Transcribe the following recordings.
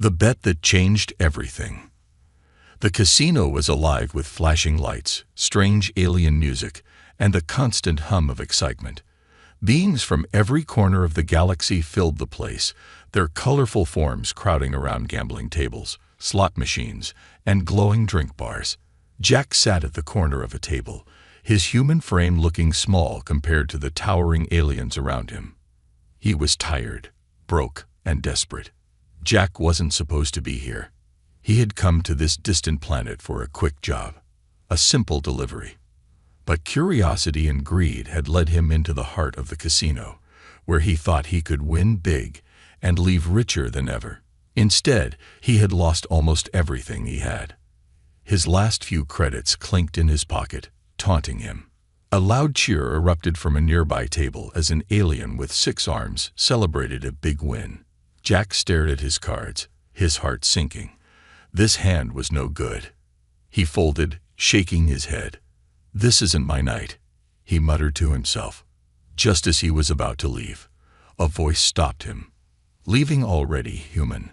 The bet that changed everything. The casino was alive with flashing lights, strange alien music, and the constant hum of excitement. Beings from every corner of the galaxy filled the place, their colorful forms crowding around gambling tables, slot machines, and glowing drink bars. Jack sat at the corner of a table, his human frame looking small compared to the towering aliens around him. He was tired, broke, and desperate. Jack wasn't supposed to be here. He had come to this distant planet for a quick job, a simple delivery. But curiosity and greed had led him into the heart of the casino, where he thought he could win big and leave richer than ever. Instead, he had lost almost everything he had. His last few credits clinked in his pocket, taunting him. A loud cheer erupted from a nearby table as an alien with 6 arms celebrated a big win. Jack stared at his cards, his heart sinking. This hand was no good. He folded, shaking his head. "This isn't my night," he muttered to himself. Just as he was about to leave, a voice stopped him. "Leaving already, human?"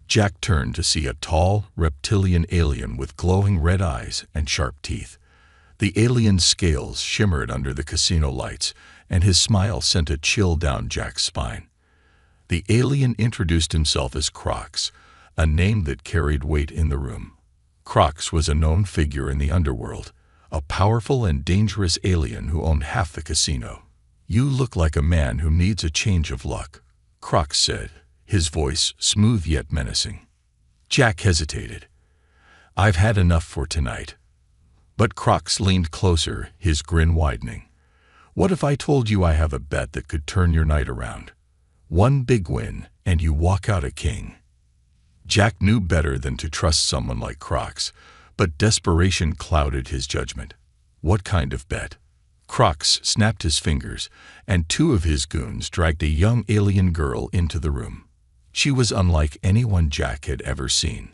Jack turned to see a tall, reptilian alien with glowing red eyes and sharp teeth. The alien's scales shimmered under the casino lights, and his smile sent a chill down Jack's spine. The alien introduced himself as Crocs, a name that carried weight in the room. Crocs was a known figure in the underworld, a powerful and dangerous alien who owned half the casino. "You look like a man who needs a change of luck," Crocs said, his voice smooth yet menacing. Jack hesitated. "I've had enough for tonight." But Crocs leaned closer, his grin widening. "What if I told you I have a bet that could turn your night around? One big win, and you walk out a king." Jack knew better than to trust someone like Crocs, but desperation clouded his judgment. What kind of bet? Crocs snapped his fingers, and 2 of his goons dragged a young alien girl into the room. She was unlike anyone Jack had ever seen.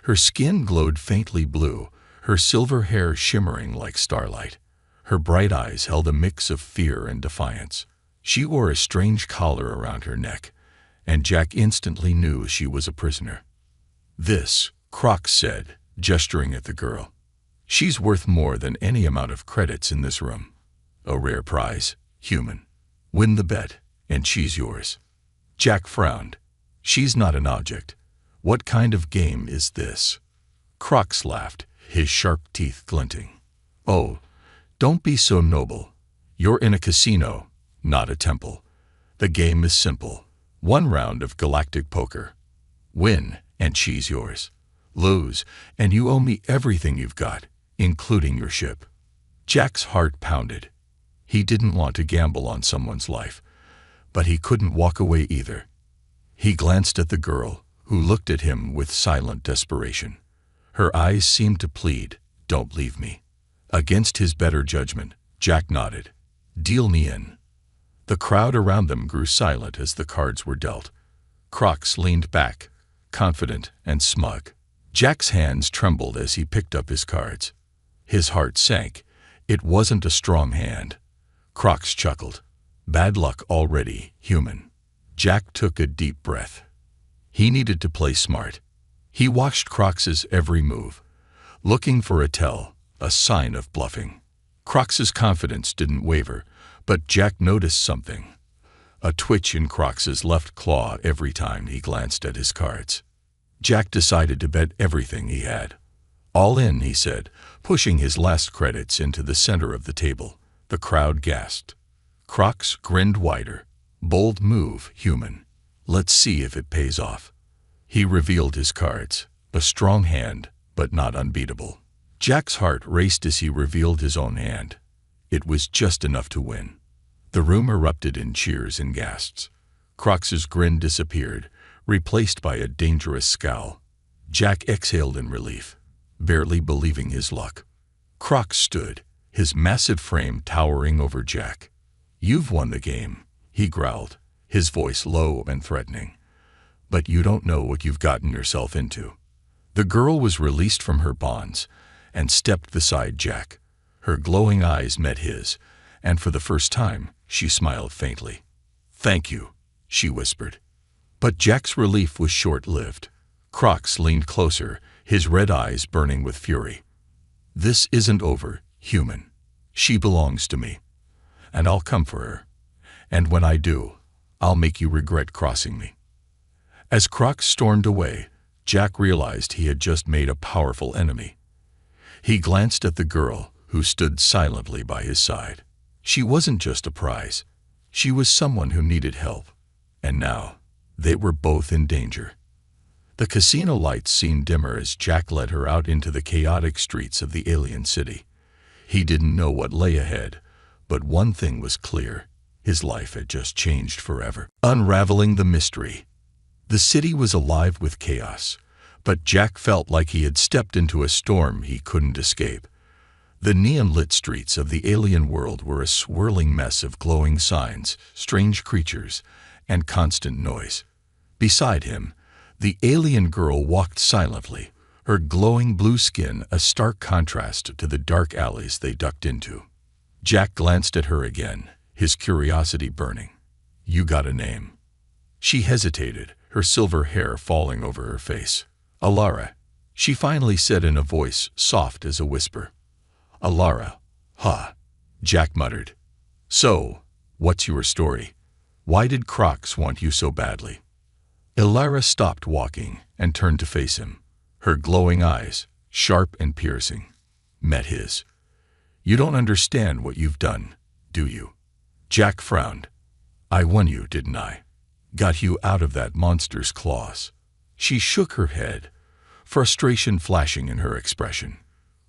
Her skin glowed faintly blue, her silver hair shimmering like starlight. Her bright eyes held a mix of fear and defiance. She wore a strange collar around her neck, and Jack instantly knew she was a prisoner. "This," Crocs said, gesturing at the girl. "She's worth more than any amount of credits in this room. A rare prize, human. Win the bet, and she's yours." Jack frowned. "She's not an object. What kind of game is this?" Crocs laughed, his sharp teeth glinting. "Oh, don't be so noble. You're in a casino, not a temple. The game is simple. 1 round of galactic poker. Win, and she's yours. Lose, and you owe me everything you've got, including your ship." Jack's heart pounded. He didn't want to gamble on someone's life, but he couldn't walk away either. He glanced at the girl, who looked at him with silent desperation. Her eyes seemed to plead, "Don't leave me." Against his better judgment, Jack nodded. "Deal me in." The crowd around them grew silent as the cards were dealt. Crocs leaned back, confident and smug. Jack's hands trembled as he picked up his cards. His heart sank. It wasn't a strong hand. Crocs chuckled. "Bad luck already, human." Jack took a deep breath. He needed to play smart. He watched Crocs's every move, looking for a tell, a sign of bluffing. Crocs's confidence didn't waver, but Jack noticed something. A twitch in Crocs's left claw every time he glanced at his cards. Jack decided to bet everything he had. "All in," he said, pushing his last credits into the center of the table. The crowd gasped. Crocs grinned wider. "Bold move, human. Let's see if it pays off." He revealed his cards, a strong hand, but not unbeatable. Jack's heart raced as he revealed his own hand. It was just enough to win. The room erupted in cheers and gasps. Crocs's grin disappeared, replaced by a dangerous scowl. Jack exhaled in relief, barely believing his luck. Crocs stood, his massive frame towering over Jack. "You've won the game," he growled, his voice low and threatening. "But you don't know what you've gotten yourself into." The girl was released from her bonds and stepped beside Jack. Her glowing eyes met his, and for the first time, she smiled faintly. "Thank you," she whispered. But Jack's relief was short-lived. Crocs leaned closer, his red eyes burning with fury. "This isn't over, human. She belongs to me. And I'll come for her. And when I do, I'll make you regret crossing me." As Crocs stormed away, Jack realized he had just made a powerful enemy. He glanced at the girl, who stood silently by his side. She wasn't just a prize. She was someone who needed help. And now, they were both in danger. The casino lights seemed dimmer as Jack led her out into the chaotic streets of the alien city. He didn't know what lay ahead, but one thing was clear. His life had just changed forever. Unraveling the mystery. The city was alive with chaos, but Jack felt like he had stepped into a storm he couldn't escape. The neon-lit streets of the alien world were a swirling mess of glowing signs, strange creatures, and constant noise. Beside him, the alien girl walked silently, her glowing blue skin a stark contrast to the dark alleys they ducked into. Jack glanced at her again, his curiosity burning. "You got a name?" She hesitated, her silver hair falling over her face. "Alara," she finally said in a voice soft as a whisper. "Alara, huh," Jack muttered. "So, what's your story? Why did Crocs want you so badly?" Alara stopped walking and turned to face him. Her glowing eyes, sharp and piercing, met his. "You don't understand what you've done, do you?" Jack frowned. "I won you, didn't I? Got you out of that monster's claws." She shook her head, frustration flashing in her expression.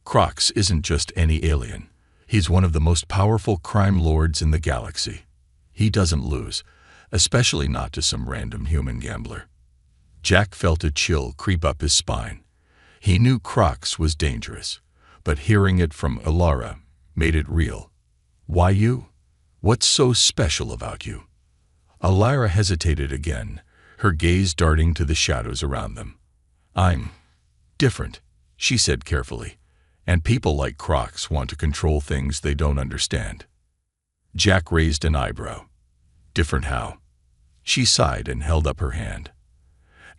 "Crocs isn't just any alien. He's one of the most powerful crime lords in the galaxy. He doesn't lose, especially not to some random human gambler." Jack felt a chill creep up his spine. He knew Crocs was dangerous, but hearing it from Alara made it real. "Why you? What's so special about you?" Alara hesitated again, her gaze darting to the shadows around them. "I'm different," she said carefully, "and people like Crocs want to control things they don't understand." Jack raised an eyebrow. "Different how?" She sighed and held up her hand.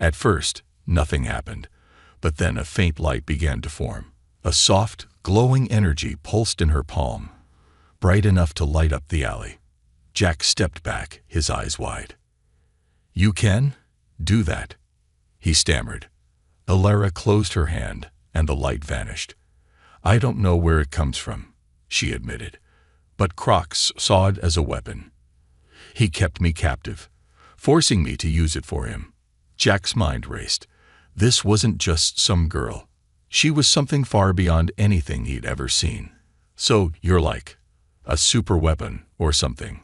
At first, nothing happened, but then a faint light began to form. A soft, glowing energy pulsed in her palm, bright enough to light up the alley. Jack stepped back, his eyes wide. "You can do that?" he stammered. Alara closed her hand, and the light vanished. "I don't know where it comes from," she admitted, "but Crocs saw it as a weapon. He kept me captive, forcing me to use it for him." Jack's mind raced. This wasn't just some girl. She was something far beyond anything he'd ever seen. "So you're like a super weapon or something?"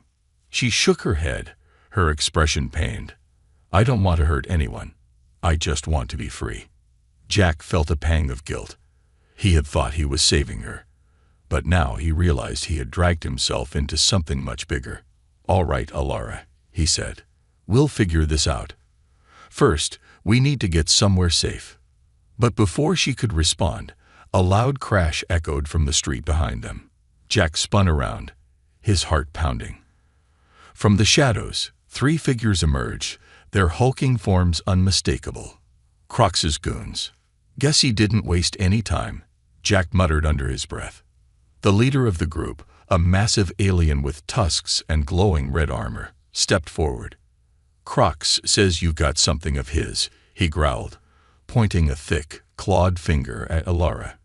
She shook her head, her expression pained. "I don't want to hurt anyone. I just want to be free." Jack felt a pang of guilt. He had thought he was saving her, but now he realized he had dragged himself into something much bigger. "All right, Alara," he said. "We'll figure this out. First, we need to get somewhere safe." But before she could respond, a loud crash echoed from the street behind them. Jack spun around, his heart pounding. From the shadows, 3 figures emerged, their hulking forms unmistakable. Crocs's goons. "Guess he didn't waste any time," Jack muttered under his breath. The leader of the group, a massive alien with tusks and glowing red armor, stepped forward. "Crocs says you've got something of his," he growled, pointing a thick, clawed finger at Alara.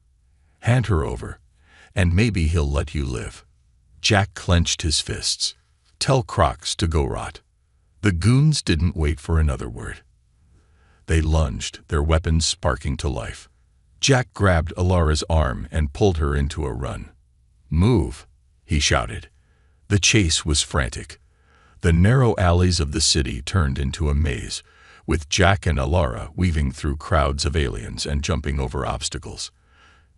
"Hand her over, and maybe he'll let you live." Jack clenched his fists. "Tell Crocs to go rot." The goons didn't wait for another word. They lunged, their weapons sparking to life. Jack grabbed Alara's arm and pulled her into a run. "Move," he shouted. The chase was frantic. The narrow alleys of the city turned into a maze, with Jack and Alara weaving through crowds of aliens and jumping over obstacles.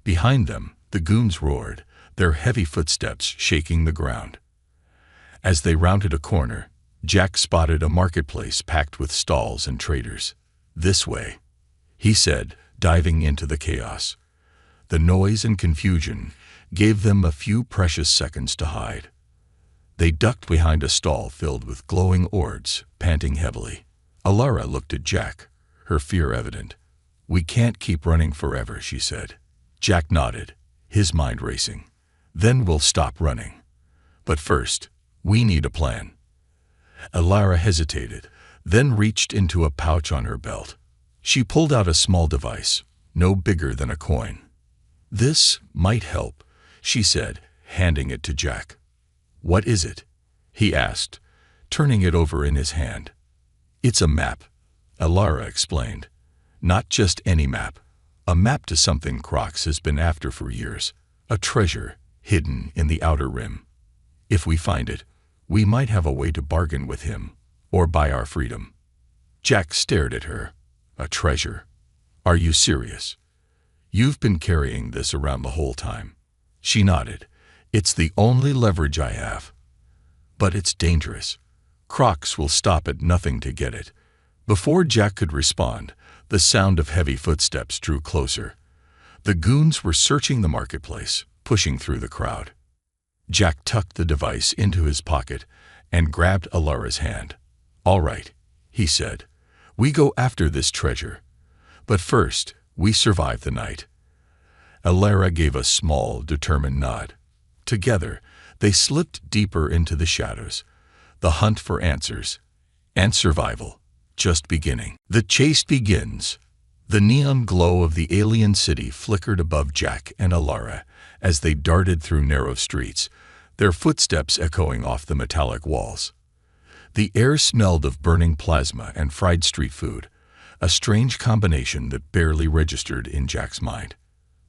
Behind them, the goons roared, their heavy footsteps shaking the ground. As they rounded a corner, Jack spotted a marketplace packed with stalls and traders. "This way," he said, diving into the chaos. The noise and confusion gave them a few precious seconds to hide. They ducked behind a stall filled with glowing orbs, panting heavily. Alara looked at Jack, her fear evident. We can't keep running forever, she said. Jack nodded, his mind racing. Then we'll stop running. But first, we need a plan. Elara hesitated, then reached into a pouch on her belt. She pulled out a small device, no bigger than a coin. This might help, she said, handing it to Jack. What is it? He asked, turning it over in his hand. It's a map, Elara explained. Not just any map. A map to something Crocs has been after for years. A treasure hidden in the outer rim. If we find it, we might have a way to bargain with him, or buy our freedom. Jack stared at her. A treasure? Are you serious? You've been carrying this around the whole time. She nodded. It's the only leverage I have. But it's dangerous. Crocs will stop at nothing to get it. Before Jack could respond, the sound of heavy footsteps drew closer. The goons were searching the marketplace, pushing through the crowd. Jack tucked the device into his pocket and grabbed Elara's hand. All right, he said. We go after this treasure. But first, we survive the night. Elara gave a small, determined nod. Together, they slipped deeper into the shadows. The hunt for answers and survival just beginning. The chase begins. The neon glow of the alien city flickered above Jack and Elara as they darted through narrow streets, their footsteps echoing off the metallic walls. The air smelled of burning plasma and fried street food, a strange combination that barely registered in Jack's mind.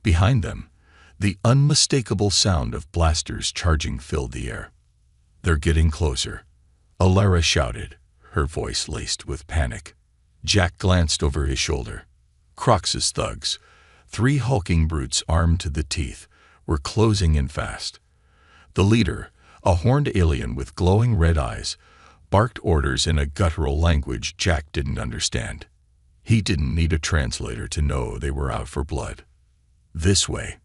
Behind them, the unmistakable sound of blasters charging filled the air. They're getting closer, Elara shouted, her voice laced with panic. Jack glanced over his shoulder. Crocs' thugs, 3 hulking brutes armed to the teeth, were closing in fast. The leader, a horned alien with glowing red eyes, barked orders in a guttural language Jack didn't understand. He didn't need a translator to know they were out for blood. This way.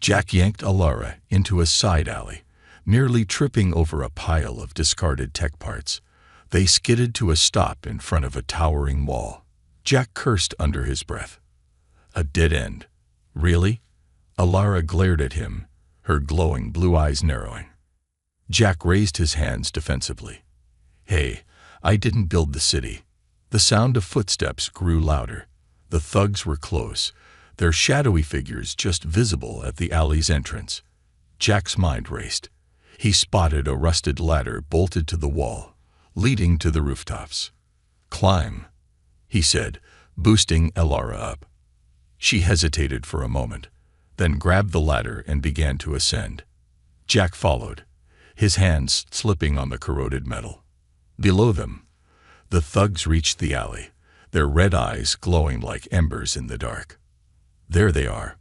Jack yanked Elara into a side alley, nearly tripping over a pile of discarded tech parts. They skidded to a stop in front of a towering wall. Jack cursed under his breath. A dead end. Really? Elara glared at him, her glowing blue eyes narrowing. Jack raised his hands defensively. Hey, I didn't build the city. The sound of footsteps grew louder. The thugs were close, their shadowy figures just visible at the alley's entrance. Jack's mind raced. He spotted a rusted ladder bolted to the wall, leading to the rooftops. Climb, he said, boosting Elara up. She hesitated for a moment, then grabbed the ladder and began to ascend. Jack followed, his hands slipping on the corroded metal. Below them, the thugs reached the alley, their red eyes glowing like embers in the dark. There they are.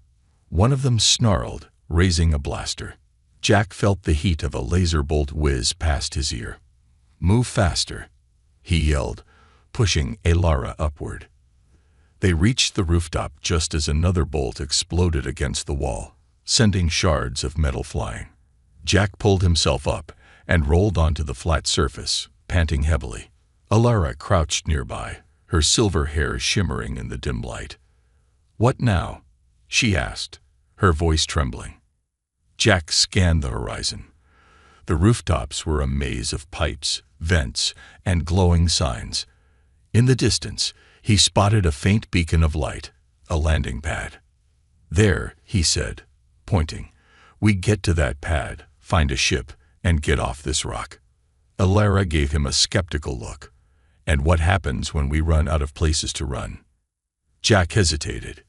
One of them snarled, raising a blaster. Jack felt the heat of a laser bolt whiz past his ear. Move faster, he yelled, pushing Elara upward. They reached the rooftop just as another bolt exploded against the wall, sending shards of metal flying. Jack pulled himself up and rolled onto the flat surface, panting heavily. Elara crouched nearby, her silver hair shimmering in the dim light. What now? She asked, her voice trembling. Jack scanned the horizon. The rooftops were a maze of pipes, vents, and glowing signs. In the distance, he spotted a faint beacon of light, a landing pad. There, he said, pointing. We get to that pad, find a ship, and get off this rock. Elara gave him a skeptical look. And what happens when we run out of places to run? Jack hesitated.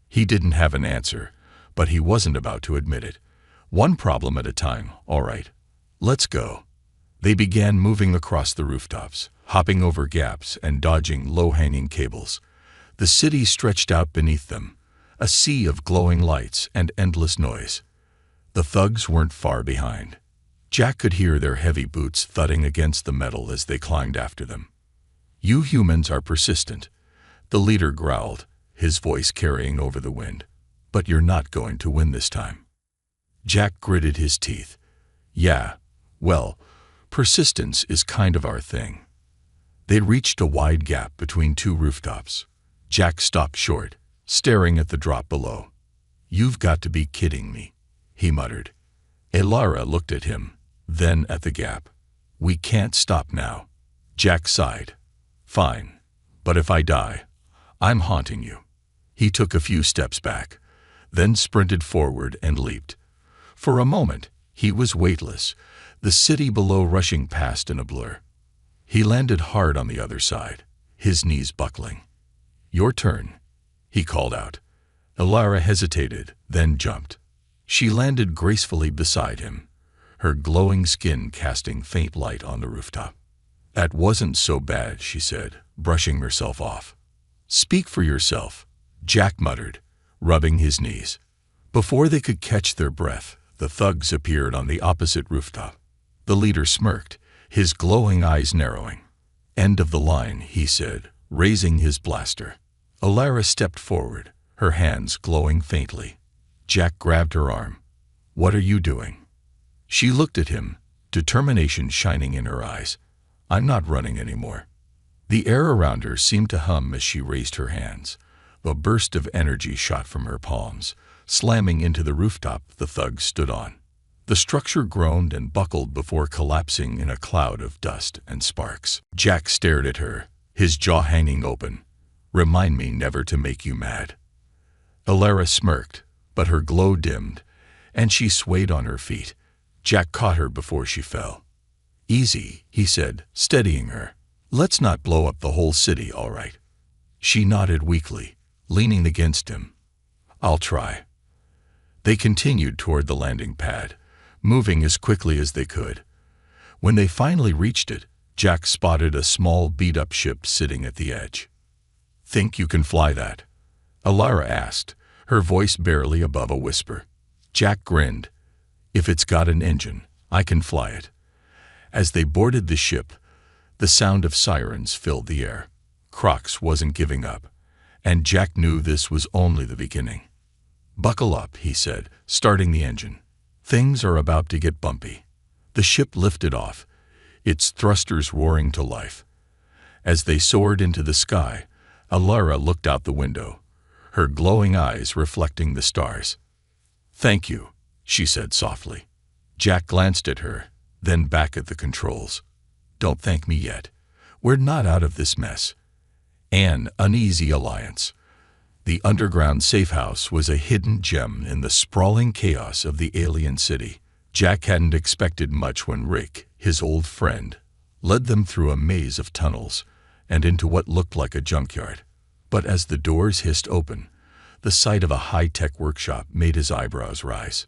He didn't have an answer, but he wasn't about to admit it. One problem at a time, all right. Let's go. They began moving across the rooftops, hopping over gaps and dodging low-hanging cables. The city stretched out beneath them, a sea of glowing lights and endless noise. The thugs weren't far behind. Jack could hear their heavy boots thudding against the metal as they climbed after them. You humans are persistent, the leader growled, his voice carrying over the wind. But you're not going to win this time. Jack gritted his teeth. Yeah, well, persistence is kind of our thing. They'd reached a wide gap between 2 rooftops. Jack stopped short, staring at the drop below. "You've got to be kidding me," he muttered. Alara looked at him, then at the gap. "We can't stop now." Jack sighed. "Fine. But if I die, I'm haunting you." He took a few steps back, then sprinted forward and leaped. For a moment, he was weightless, the city below rushing past in a blur. He landed hard on the other side, his knees buckling. "Your turn," he called out. Alara hesitated, then jumped. She landed gracefully beside him, her glowing skin casting faint light on the rooftop. "That wasn't so bad," she said, brushing herself off. "Speak for yourself," Jack muttered, rubbing his knees. Before they could catch their breath, the thugs appeared on the opposite rooftop. The leader smirked, his glowing eyes narrowing. "End of the line," he said, raising his blaster. Alara stepped forward, her hands glowing faintly. Jack grabbed her arm. "What are you doing?" She looked at him, determination shining in her eyes. "I'm not running anymore." The air around her seemed to hum as she raised her hands. A burst of energy shot from her palms, slamming into the rooftop the thugs stood on. The structure groaned and buckled before collapsing in a cloud of dust and sparks. Jack stared at her, his jaw hanging open. "Remind me never to make you mad." Alara smirked, but her glow dimmed, and she swayed on her feet. Jack caught her before she fell. "Easy," he said, steadying her. "Let's not blow up the whole city, all right?" She nodded weakly, leaning against him. "I'll try." They continued toward the landing pad, moving as quickly as they could. When they finally reached it, Jack spotted a small beat-up ship sitting at the edge. "Think you can fly that?" Alara asked, her voice barely above a whisper. Jack grinned. "If it's got an engine, I can fly it." As they boarded the ship, the sound of sirens filled the air. Crocs wasn't giving up, and Jack knew this was only the beginning. "Buckle up," he said, starting the engine. "Things are about to get bumpy." The ship lifted off, its thrusters roaring to life. As they soared into the sky, Alara looked out the window, her glowing eyes reflecting the stars. "Thank you," she said softly. Jack glanced at her, then back at the controls. "Don't thank me yet. We're not out of this mess." An uneasy alliance. The underground safe house was a hidden gem in the sprawling chaos of the alien city. Jack hadn't expected much when Rick, his old friend, led them through a maze of tunnels and into what looked like a junkyard. But as the doors hissed open, the sight of a high-tech workshop made his eyebrows rise.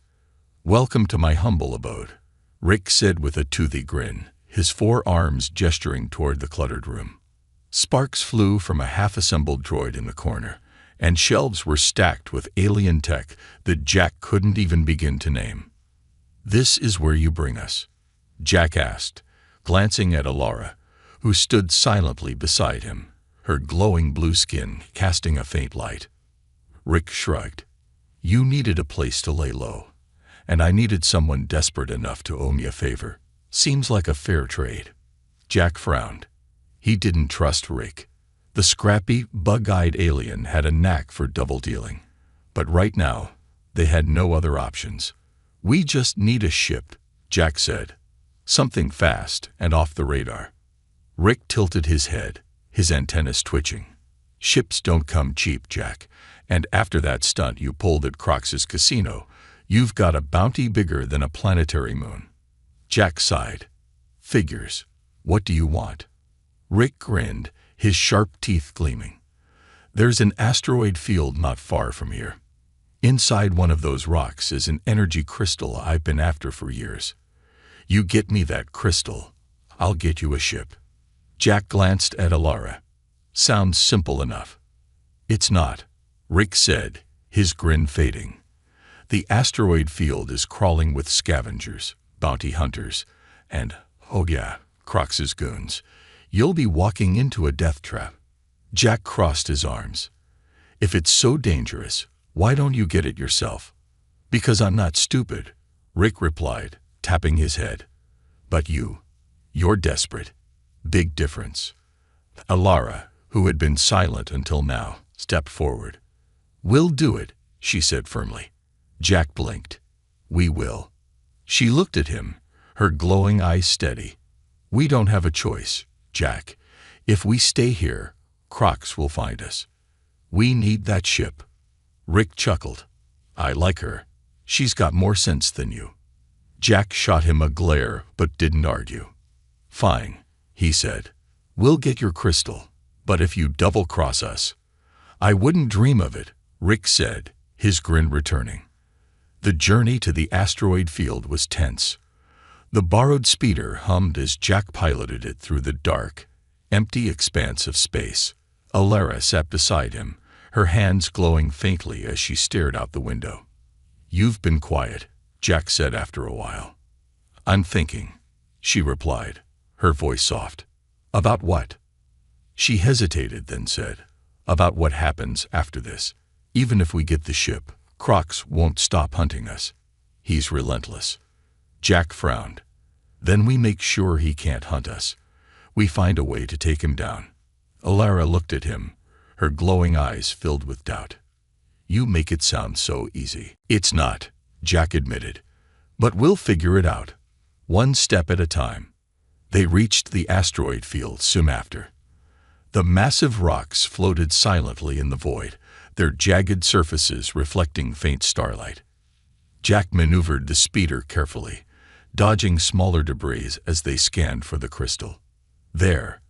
"Welcome to my humble abode," Rick said with a toothy grin, his four arms gesturing toward the cluttered room. Sparks flew from a half-assembled droid in the corner, and shelves were stacked with alien tech that Jack couldn't even begin to name. "This is where you bring us?" Jack asked, glancing at Alara, who stood silently beside him, her glowing blue skin casting a faint light. Rick shrugged. "You needed a place to lay low, and I needed someone desperate enough to owe me a favor. Seems like a fair trade." Jack frowned. He didn't trust Rick. The scrappy, bug-eyed alien had a knack for double-dealing. But right now, they had no other options. "We just need a ship," Jack said. "Something fast and off the radar." Rick tilted his head, his antennas twitching. "Ships don't come cheap, Jack, and after that stunt you pulled at Crox's casino, you've got a bounty bigger than a planetary moon." Jack sighed. "Figures. What do you want?" Rick grinned, his sharp teeth gleaming. "There's an asteroid field not far from here. Inside one of those rocks is an energy crystal I've been after for years. You get me that crystal, I'll get you a ship." Jack glanced at Alara. "Sounds simple enough." "It's not," Rick said, his grin fading. "The asteroid field is crawling with scavengers, bounty hunters, and, oh yeah, Crox's goons. You'll be walking into a death trap." Jack crossed his arms. "If it's so dangerous, why don't you get it yourself?" "Because I'm not stupid," Rick replied, tapping his head. "But you're desperate. Big difference." Alara, who had been silent until now, stepped forward. "We'll do it," she said firmly. Jack blinked. "We will." She looked at him, her glowing eyes steady. "We don't have a choice, Jack. If we stay here, Crocs will find us. We need that ship." Rick chuckled. "I like her. She's got more sense than you." Jack shot him a glare but didn't argue. "Fine," he said. "We'll get your crystal, but if you double-cross us—" "I wouldn't dream of it," Rick said, his grin returning. The journey to the asteroid field was tense. The borrowed speeder hummed as Jack piloted it through the dark, empty expanse of space. Alara sat beside him, her hands glowing faintly as she stared out the window. "You've been quiet," Jack said after a while. "I'm thinking," she replied, her voice soft. "About what?" She hesitated, then said, "About what happens after this. Even if we get the ship, Crocs won't stop hunting us. He's relentless." Jack frowned. "Then we make sure he can't hunt us. We find a way to take him down." Alara looked at him, her glowing eyes filled with doubt. "You make it sound so easy." "It's not," Jack admitted. "But we'll figure it out, one step at a time." They reached the asteroid field soon after. The massive rocks floated silently in the void, their jagged surfaces reflecting faint starlight. Jack maneuvered the speeder carefully, dodging smaller debris as they scanned for the crystal. "There,"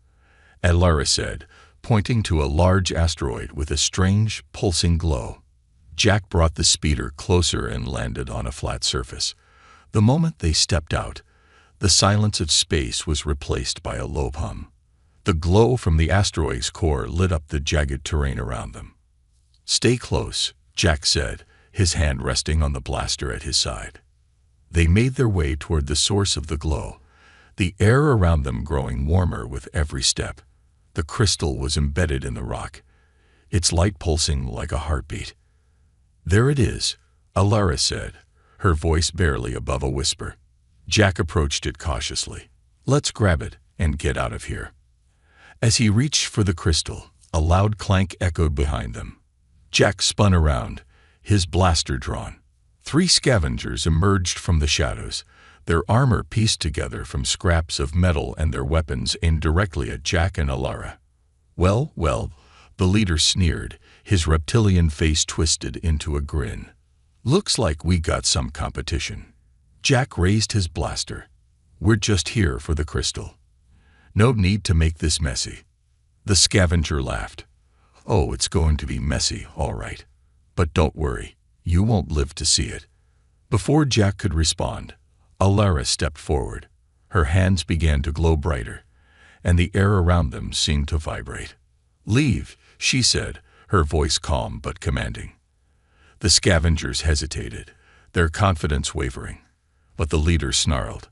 Alara said, pointing to a large asteroid with a strange, pulsing glow. Jack brought the speeder closer and landed on a flat surface. The moment they stepped out, the silence of space was replaced by a low hum. The glow from the asteroid's core lit up the jagged terrain around them. "Stay close," Jack said, his hand resting on the blaster at his side. They made their way toward the source of the glow, the air around them growing warmer with every step. The crystal was embedded in the rock, its light pulsing like a heartbeat. "There it is," Alara said, her voice barely above a whisper. Jack approached it cautiously. "Let's grab it and get out of here." As he reached for the crystal, a loud clank echoed behind them. Jack spun around, his blaster drawn. 3 scavengers emerged from the shadows, their armor pieced together from scraps of metal and their weapons aimed directly at Jack and Alara. "Well, well," the leader sneered, his reptilian face twisted into a grin. "Looks like we got some competition." Jack raised his blaster. "We're just here for the crystal. No need to make this messy." The scavenger laughed. "Oh, it's going to be messy, all right. But don't worry, you won't live to see it." Before Jack could respond, Alara stepped forward. Her hands began to glow brighter, and the air around them seemed to vibrate. "Leave," she said, her voice calm but commanding. The scavengers hesitated, their confidence wavering. But the leader snarled,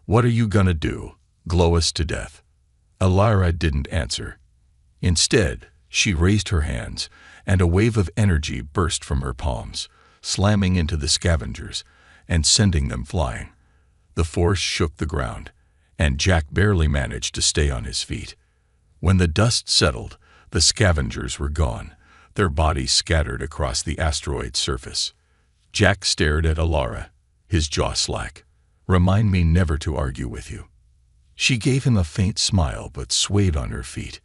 "What are you gonna do? Glow us to death?" Alara didn't answer. Instead, she raised her hands, and a wave of energy burst from her palms, slamming into the scavengers and sending them flying. The force shook the ground, and Jack barely managed to stay on his feet. When the dust settled, the scavengers were gone, their bodies scattered across the asteroid's surface. Jack stared at Alara, his jaw slack. "Remind me never to argue with you." She gave him a faint smile but swayed on her feet.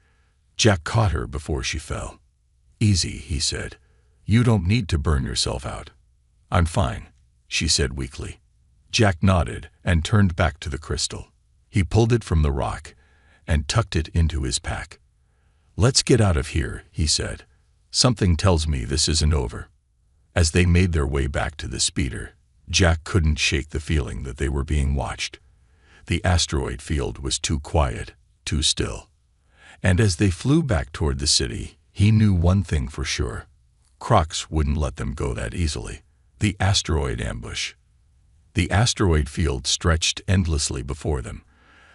Jack caught her before she fell. "Easy," he said. "You don't need to burn yourself out." "I'm fine," she said weakly. Jack nodded and turned back to the crystal. He pulled it from the rock and tucked it into his pack. "Let's get out of here," he said. "Something tells me this isn't over." As they made their way back to the speeder, Jack couldn't shake the feeling that they were being watched. The asteroid field was too quiet, too still. And as they flew back toward the city, he knew one thing for sure. Crocs wouldn't let them go that easily. The asteroid ambush. The asteroid field stretched endlessly before them,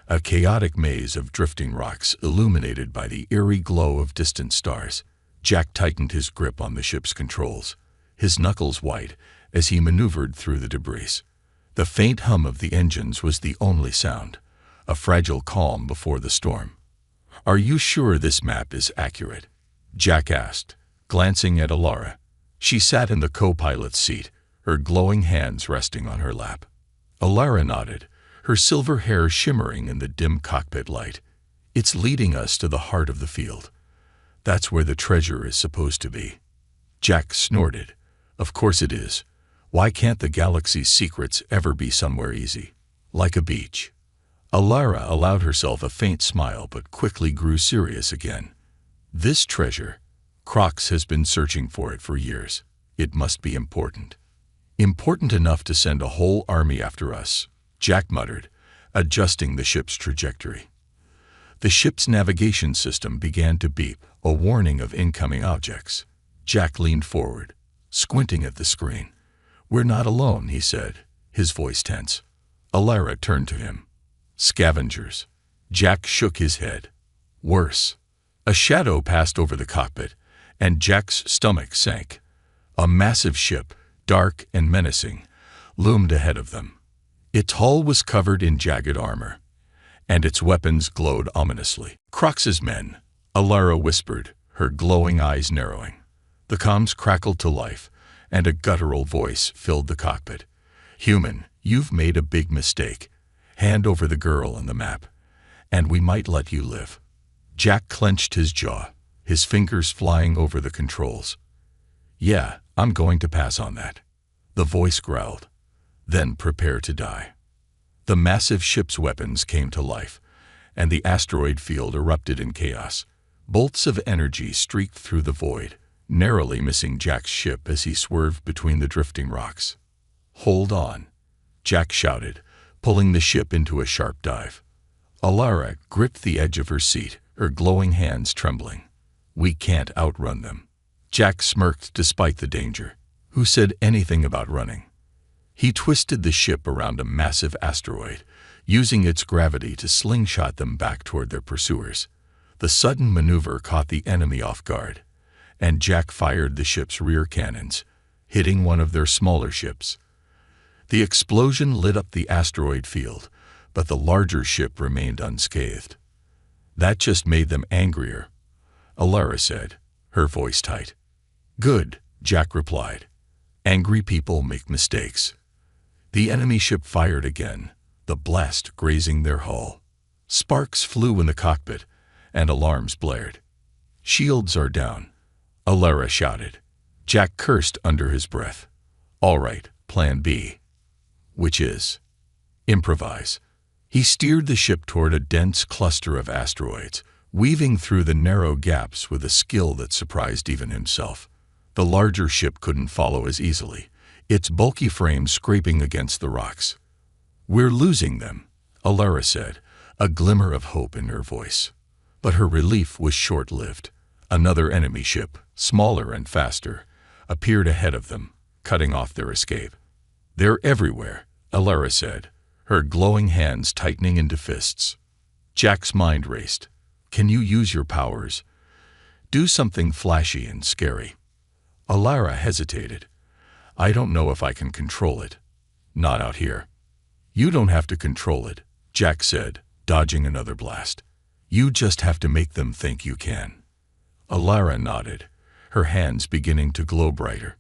a chaotic maze of drifting rocks illuminated by the eerie glow of distant stars. Jack tightened his grip on the ship's controls, his knuckles white as he maneuvered through the debris. The faint hum of the engines was the only sound, a fragile calm before the storm. "Are you sure this map is accurate?" Jack asked, glancing at Alara. She sat in the co-pilot's seat, her glowing hands resting on her lap. Alara nodded, her silver hair shimmering in the dim cockpit light. It's leading us to the heart of the field. That's where the treasure is supposed to be. Jack snorted. Of course it is. Why can't the galaxy's secrets ever be somewhere easy? Like a beach. Alara allowed herself a faint smile but quickly grew serious again. This treasure, Crox has been searching for it for years. It must be important. Important enough to send a whole army after us, Jack muttered, adjusting the ship's trajectory. The ship's navigation system began to beep, a warning of incoming objects. Jack leaned forward, squinting at the screen. We're not alone, he said, his voice tense. Alara turned to him. Scavengers. Jack shook his head. Worse. A shadow passed over the cockpit, and Jack's stomach sank. A massive ship, dark and menacing, loomed ahead of them. Its hull was covered in jagged armor, and its weapons glowed ominously. Crox's men, Alara whispered, her glowing eyes narrowing. The comms crackled to life, and a guttural voice filled the cockpit. Human, you've made a big mistake. Hand over the girl and the map, and we might let you live. Jack clenched his jaw, his fingers flying over the controls. Yeah, I'm going to pass on that. The voice growled. Then prepare to die. The massive ship's weapons came to life, and the asteroid field erupted in chaos. Bolts of energy streaked through the void, narrowly missing Jack's ship as he swerved between the drifting rocks. Hold on, Jack shouted, pulling the ship into a sharp dive. Alara gripped the edge of her seat, her glowing hands trembling. We can't outrun them. Jack smirked despite the danger. Who said anything about running? He twisted the ship around a massive asteroid, using its gravity to slingshot them back toward their pursuers. The sudden maneuver caught the enemy off guard, and Jack fired the ship's rear cannons, hitting one of their smaller ships. The explosion lit up the asteroid field, but the larger ship remained unscathed. That just made them angrier, Alara said, her voice tight. Good, Jack replied. Angry people make mistakes. The enemy ship fired again, the blast grazing their hull. Sparks flew in the cockpit, and alarms blared. Shields are down, Alara shouted. Jack cursed under his breath. All right, plan B. Which is? Improvise. He steered the ship toward a dense cluster of asteroids, weaving through the narrow gaps with a skill that surprised even himself. The larger ship couldn't follow as easily, its bulky frame scraping against the rocks. We're losing them, Alara said, a glimmer of hope in her voice. But her relief was short-lived. Another enemy ship, smaller and faster, appeared ahead of them, cutting off their escape. They're everywhere, Alara said, her glowing hands tightening into fists. Jack's mind raced. Can you use your powers? Do something flashy and scary. Alara hesitated. I don't know if I can control it. Not out here. You don't have to control it, Jack said, dodging another blast. You just have to make them think you can. Alara nodded, her hands beginning to glow brighter.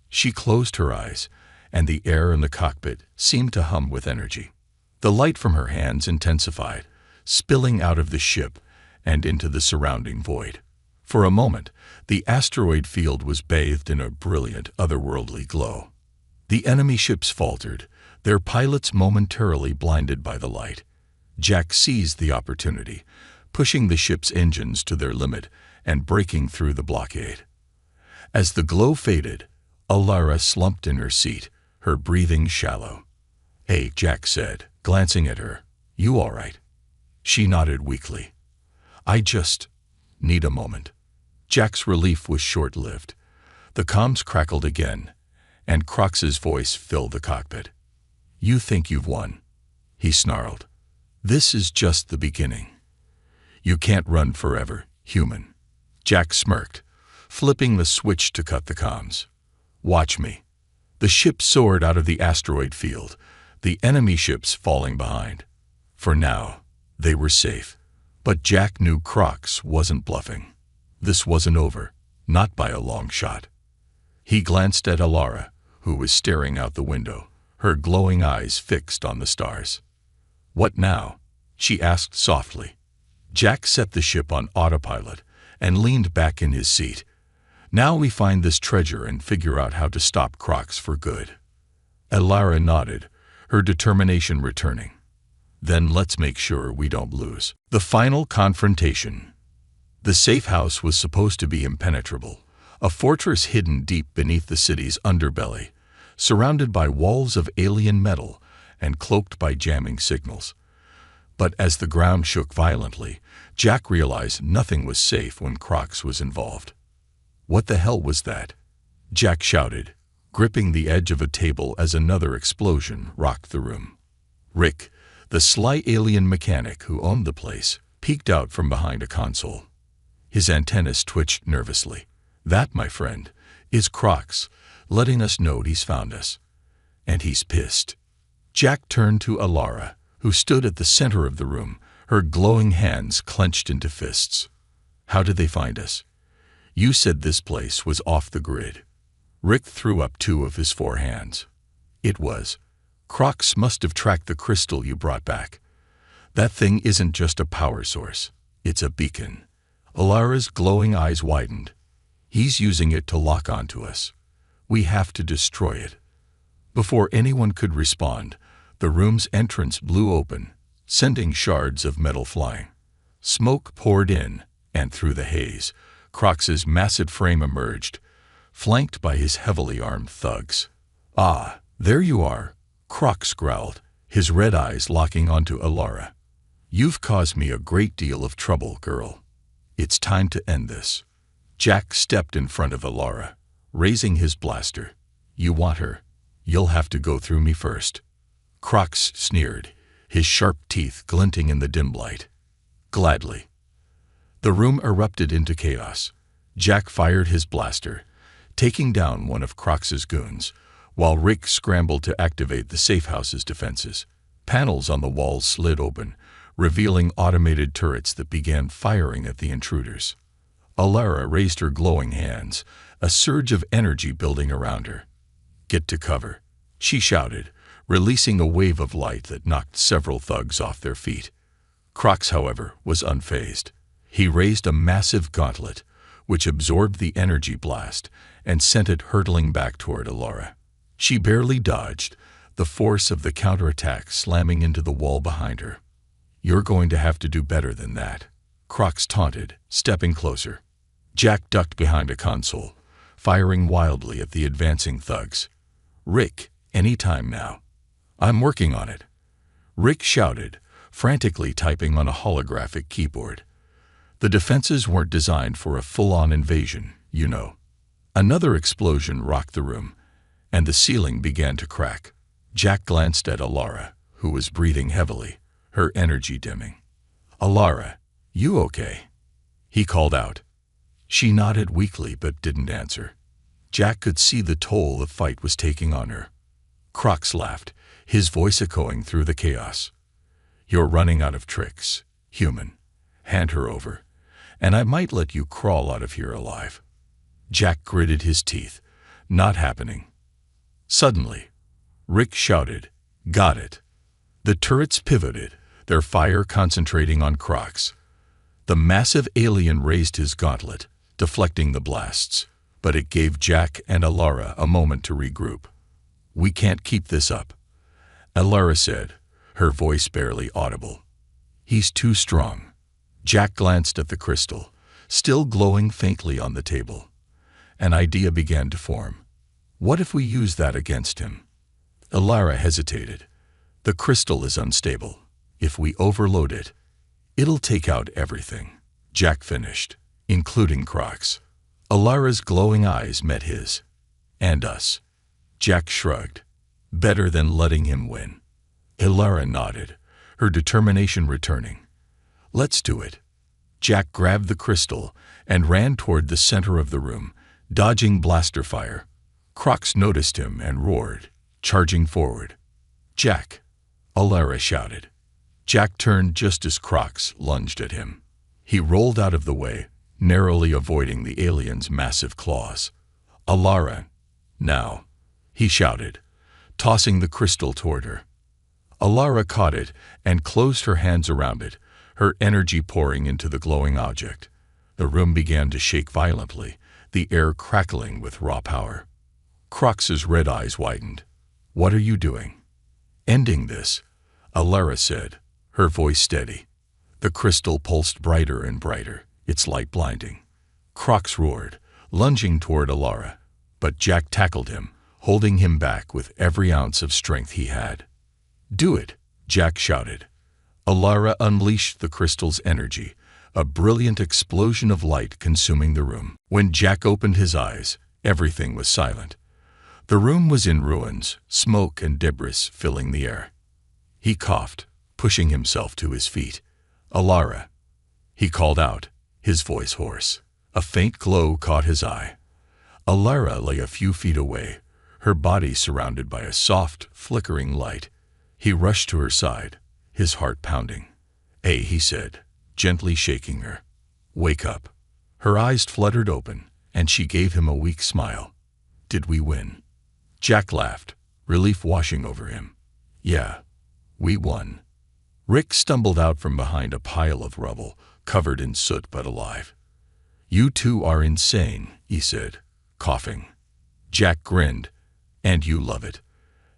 She closed her eyes, and the air in the cockpit seemed to hum with energy. The light from her hands intensified, spilling out of the ship and into the surrounding void. For a moment, the asteroid field was bathed in a brilliant, otherworldly glow. The enemy ships faltered, their pilots momentarily blinded by the light. Jack seized the opportunity, pushing the ship's engines to their limit and breaking through the blockade. As the glow faded, Alara slumped in her seat, her breathing shallow. Hey, Jack said, glancing at her. You all right? She nodded weakly. I just need a moment. Jack's relief was short-lived. The comms crackled again, and Crox's voice filled the cockpit. You think you've won, he snarled. This is just the beginning. You can't run forever, human. Jack smirked, flipping the switch to cut the comms. Watch me. The ship soared out of the asteroid field, the enemy ships falling behind. For now, they were safe. But Jack knew Crox wasn't bluffing. This wasn't over, not by a long shot. He glanced at Alara, who was staring out the window, her glowing eyes fixed on the stars. "What now?" she asked softly. Jack set the ship on autopilot and leaned back in his seat. "Now we find this treasure and figure out how to stop Crocs for good." Alara nodded, her determination returning. "Then let's make sure we don't lose." The final confrontation. The safe house was supposed to be impenetrable, a fortress hidden deep beneath the city's underbelly, surrounded by walls of alien metal and cloaked by jamming signals. But as the ground shook violently, Jack realized nothing was safe when Crocs was involved. "What the hell was that?" Jack shouted, gripping the edge of a table as another explosion rocked the room. Rick, the sly alien mechanic who owned the place, peeked out from behind a console. His antennas twitched nervously. "That, my friend, is Crocs, letting us know he's found us. And he's pissed." Jack turned to Alara, who stood at the center of the room, her glowing hands clenched into fists. "How did they find us? You said this place was off the grid." Rick threw up two of his four hands. "It was. Crocs must have tracked the crystal you brought back. That thing isn't just a power source. It's a beacon." Alara's glowing eyes widened. "He's using it to lock onto us. We have to destroy it." Before anyone could respond, the room's entrance blew open, sending shards of metal flying. Smoke poured in, and through the haze, Crocs's massive frame emerged, flanked by his heavily armed thugs. "Ah, there you are," Crocs growled, his red eyes locking onto Alara. "You've caused me a great deal of trouble, girl. It's time to end this." Jack stepped in front of Alara, raising his blaster. "You want her? You'll have to go through me first." Crocs sneered, his sharp teeth glinting in the dim light. "Gladly." The room erupted into chaos. Jack fired his blaster, taking down one of Crocs's goons, while Rick scrambled to activate the safe house's defenses. Panels on the walls slid open, revealing automated turrets that began firing at the intruders. Alara raised her glowing hands, a surge of energy building around her. "Get to cover," she shouted, releasing a wave of light that knocked several thugs off their feet. Crocs, however, was unfazed. He raised a massive gauntlet, which absorbed the energy blast and sent it hurtling back toward Alara. She barely dodged, the force of the counterattack slamming into the wall behind her. "You're going to have to do better than that," Crocs taunted, stepping closer. Jack ducked behind a console, firing wildly at the advancing thugs. "Rick, any time now." "I'm working on it," Rick shouted, frantically typing on a holographic keyboard. The defenses weren't designed for a full-on invasion, you know. Another explosion rocked the room, and the ceiling began to crack. Jack glanced at Alara, who was breathing heavily, her energy dimming. "Alara, you okay?" he called out. She nodded weakly but didn't answer. Jack could see the toll the fight was taking on her. Crocs laughed, his voice echoing through the chaos. "You're running out of tricks, human. Hand her over, and I might let you crawl out of here alive." Jack gritted his teeth. Not happening. Suddenly, Rick shouted, "Got it." The turrets pivoted, their fire concentrating on Crocs. The massive alien raised his gauntlet, deflecting the blasts, but it gave Jack and Alara a moment to regroup. "We can't keep this up," Alara said, her voice barely audible. "He's too strong." Jack glanced at the crystal, still glowing faintly on the table. An idea began to form. What if we use that against him? Alara hesitated. "The crystal is unstable. If we overload it, it'll take out everything," Jack finished, including Crocs. Alara's glowing eyes met his. "And us." Jack shrugged. "Better than letting him win." Alara nodded, her determination returning. "Let's do it." Jack grabbed the crystal and ran toward the center of the room, dodging blaster fire. Crocs noticed him and roared, charging forward. "Jack!" Alara shouted. Jack turned just as Crocs lunged at him. He rolled out of the way, narrowly avoiding the alien's massive claws. "Alara, Now, he shouted, tossing the crystal toward her. Alara caught it and closed her hands around it, her energy pouring into the glowing object. The room began to shake violently, the air crackling with raw power. Crox's red eyes widened. "What are you doing?" "Ending this," Alara said, her voice steady. The crystal pulsed brighter and brighter, its light blinding. Crox roared, lunging toward Alara, but Jack tackled him, holding him back with every ounce of strength he had. "Do it," Jack shouted. Alara unleashed the crystal's energy, a brilliant explosion of light consuming the room. When Jack opened his eyes, everything was silent. The room was in ruins, smoke and debris filling the air. He coughed, pushing himself to his feet. "Alara," he called out, his voice hoarse. A faint glow caught his eye. Alara lay a few feet away, her body surrounded by a soft, flickering light. He rushed to her side, his heart pounding. "Hey," he said, gently shaking her. "Wake up." Her eyes fluttered open, and she gave him a weak smile. "Did we win?" Jack laughed, relief washing over him. "Yeah, we won." Rick stumbled out from behind a pile of rubble, covered in soot but alive. "You two are insane," he said, coughing. Jack grinned. "And you love it."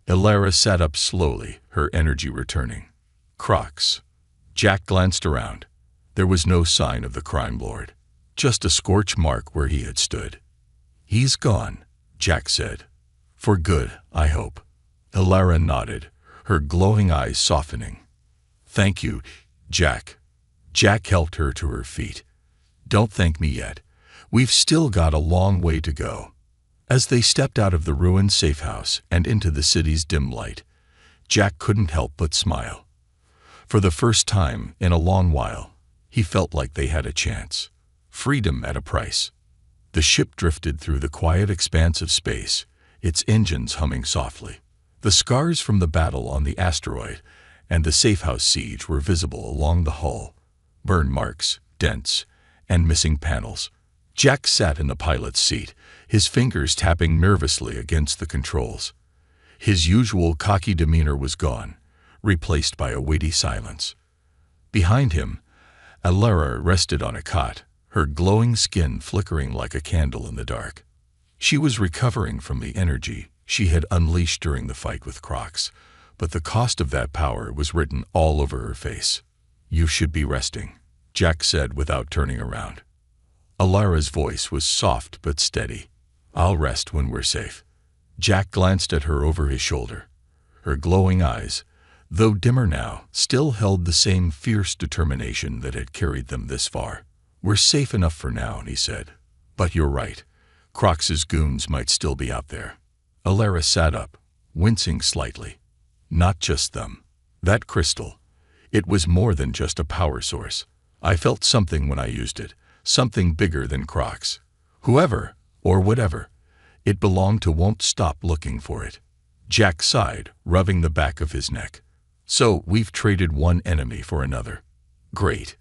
Alara sat up slowly, her energy returning. "Crox." Jack glanced around. There was no sign of the crime lord, just a scorch mark where he had stood. "He's gone," Jack said. "For good, I hope." Alara nodded, her glowing eyes softening. "Thank you, Jack." Jack helped her to her feet. "Don't thank me yet. We've still got a long way to go." As they stepped out of the ruined safe house and into the city's dim light, Jack couldn't help but smile. For the first time in a long while, he felt like they had a chance. Freedom at a price. The ship drifted through the quiet expanse of space, its engines humming softly. The scars from the battle on the asteroid and the safehouse siege were visible along the hull. Burn marks, dents, and missing panels. Jack sat in the pilot's seat, his fingers tapping nervously against the controls. His usual cocky demeanor was gone, replaced by a weighty silence. Behind him, Alara rested on a cot, her glowing skin flickering like a candle in the dark. She was recovering from the energy she had unleashed during the fight with Crox, but the cost of that power was written all over her face. "You should be resting," Jack said without turning around. Alara's voice was soft but steady. "I'll rest when we're safe." Jack glanced at her over his shoulder. Her glowing eyes, though dimmer now, still held the same fierce determination that had carried them this far. "We're safe enough for now," he said. "But you're right. Crox's goons might still be out there." Alara sat up, wincing slightly. "Not just them. That crystal. It was more than just a power source. I felt something when I used it, something bigger than Crox. Whoever, or whatever, it belonged to won't stop looking for it." Jack sighed, rubbing the back of his neck. "So we've traded one enemy for another. Great."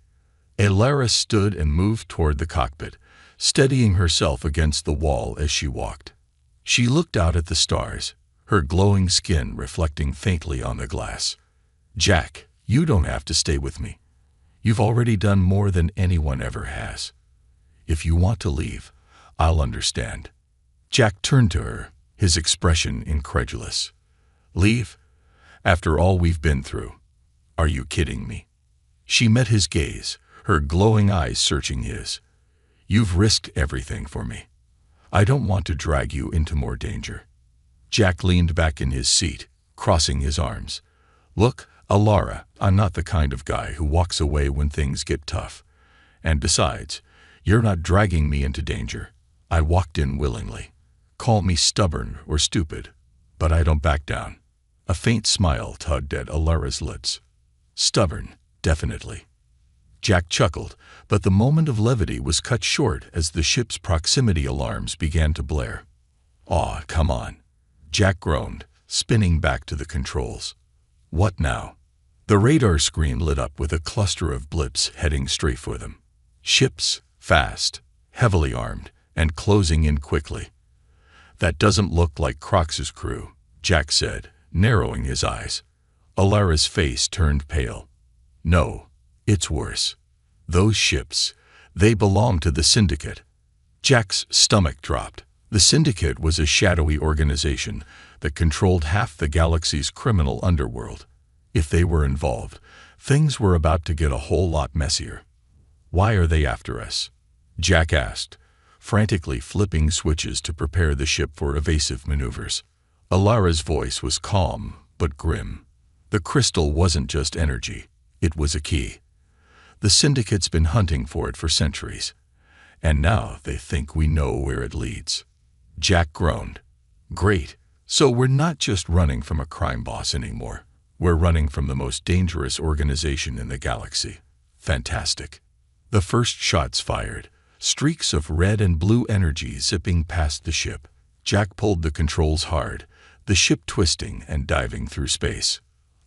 Alara stood and moved toward the cockpit, steadying herself against the wall as she walked. She looked out at the stars, her glowing skin reflecting faintly on the glass. "Jack, you don't have to stay with me. You've already done more than anyone ever has. If you want to leave, I'll understand." Jack turned to her, his expression incredulous. "Leave? After all we've been through? Are you kidding me?" She met his gaze, her glowing eyes searching his. "You've risked everything for me. I don't want to drag you into more danger." Jack leaned back in his seat, crossing his arms. "Look, Alara, I'm not the kind of guy who walks away when things get tough. And besides, you're not dragging me into danger. I walked in willingly. Call me stubborn or stupid, but I don't back down." A faint smile tugged at Alara's lips. "Stubborn, definitely." Jack chuckled, but the moment of levity was cut short as the ship's proximity alarms began to blare. "Aw, come on," Jack groaned, spinning back to the controls. "What now?" The radar screen lit up with a cluster of blips heading straight for them. Ships, fast, heavily armed, and closing in quickly. That doesn't look like Crox's crew, Jack said, narrowing his eyes. Alara's face turned pale. No, it's worse. Those ships, they belong to the Syndicate. Jack's stomach dropped. The Syndicate was a shadowy organization that controlled half the galaxy's criminal underworld. If they were involved, things were about to get a whole lot messier. Why are they after us? Jack asked, frantically flipping switches to prepare the ship for evasive maneuvers. Alara's voice was calm but grim. The crystal wasn't just energy, it was a key. The Syndicate's been hunting for it for centuries, and now they think we know where it leads. Jack groaned. Great, so we're not just running from a crime boss anymore. We're running from the most dangerous organization in the galaxy. Fantastic. The first shots fired, streaks of red and blue energy zipping past the ship. Jack pulled the controls hard, the ship twisting and diving through space.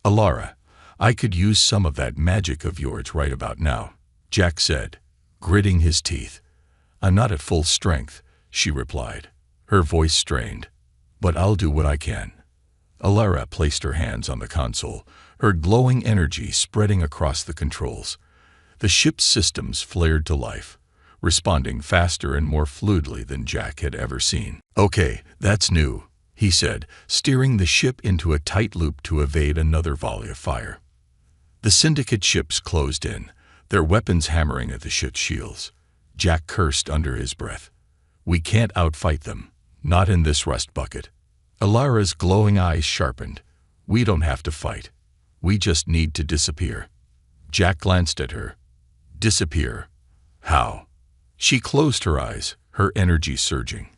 Alara, I could use some of that magic of yours right about now, Jack said, gritting his teeth. I'm not at full strength, she replied, her voice strained. But I'll do what I can. Alara placed her hands on the console, her glowing energy spreading across the controls. The ship's systems flared to life, responding faster and more fluidly than Jack had ever seen. Okay, that's new, he said, steering the ship into a tight loop to evade another volley of fire. The Syndicate ships closed in, their weapons hammering at the ship's shields. Jack cursed under his breath. We can't outfight them, not in this rust bucket. Alara's glowing eyes sharpened. We don't have to fight. We just need to disappear. Jack glanced at her. Disappear? How? She closed her eyes, her energy surging.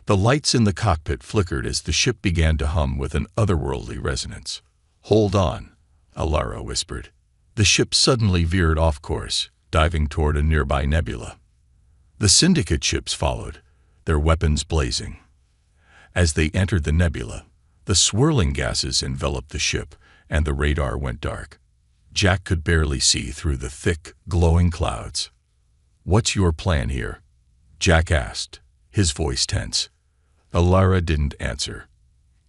The lights in the cockpit flickered as the ship began to hum with an otherworldly resonance. Hold on, Alara whispered. The ship suddenly veered off course, diving toward a nearby nebula. The Syndicate ships followed, their weapons blazing. As they entered the nebula, the swirling gases enveloped the ship, and the radar went dark. Jack could barely see through the thick, glowing clouds. What's your plan here? Jack asked, his voice tense. Alara didn't answer.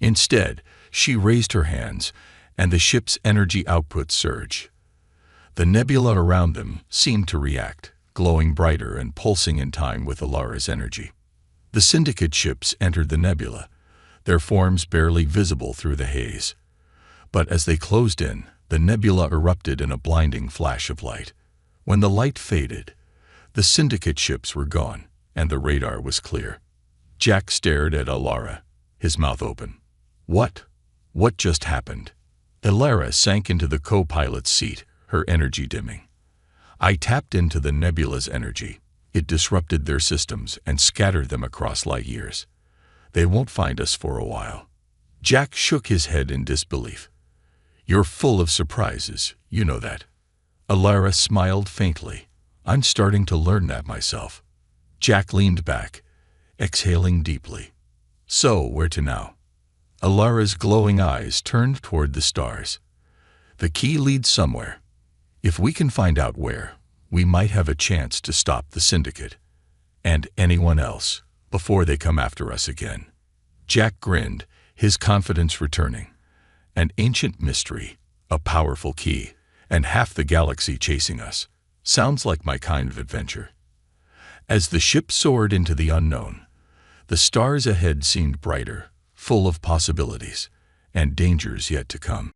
Instead, she raised her hands, and the ship's energy output surged. The nebula around them seemed to react, glowing brighter and pulsing in time with Alara's energy. The Syndicate ships entered the nebula, their forms barely visible through the haze. But as they closed in, the nebula erupted in a blinding flash of light. When the light faded, the Syndicate ships were gone, and the radar was clear. Jack stared at Alara, his mouth open. What? What just happened? Alara sank into the co-pilot's seat, her energy dimming. I tapped into the nebula's energy. It disrupted their systems and scattered them across light years. They won't find us for a while. Jack shook his head in disbelief. You're full of surprises, you know that. Alara smiled faintly. I'm starting to learn that myself. Jack leaned back, exhaling deeply. So, where to now? Alara's glowing eyes turned toward the stars. The key leads somewhere. If we can find out where, we might have a chance to stop the Syndicate and anyone else before they come after us again. Jack grinned, his confidence returning. An ancient mystery, a powerful key, and half the galaxy chasing us. Sounds like my kind of adventure. As the ship soared into the unknown, the stars ahead seemed brighter, full of possibilities and dangers yet to come.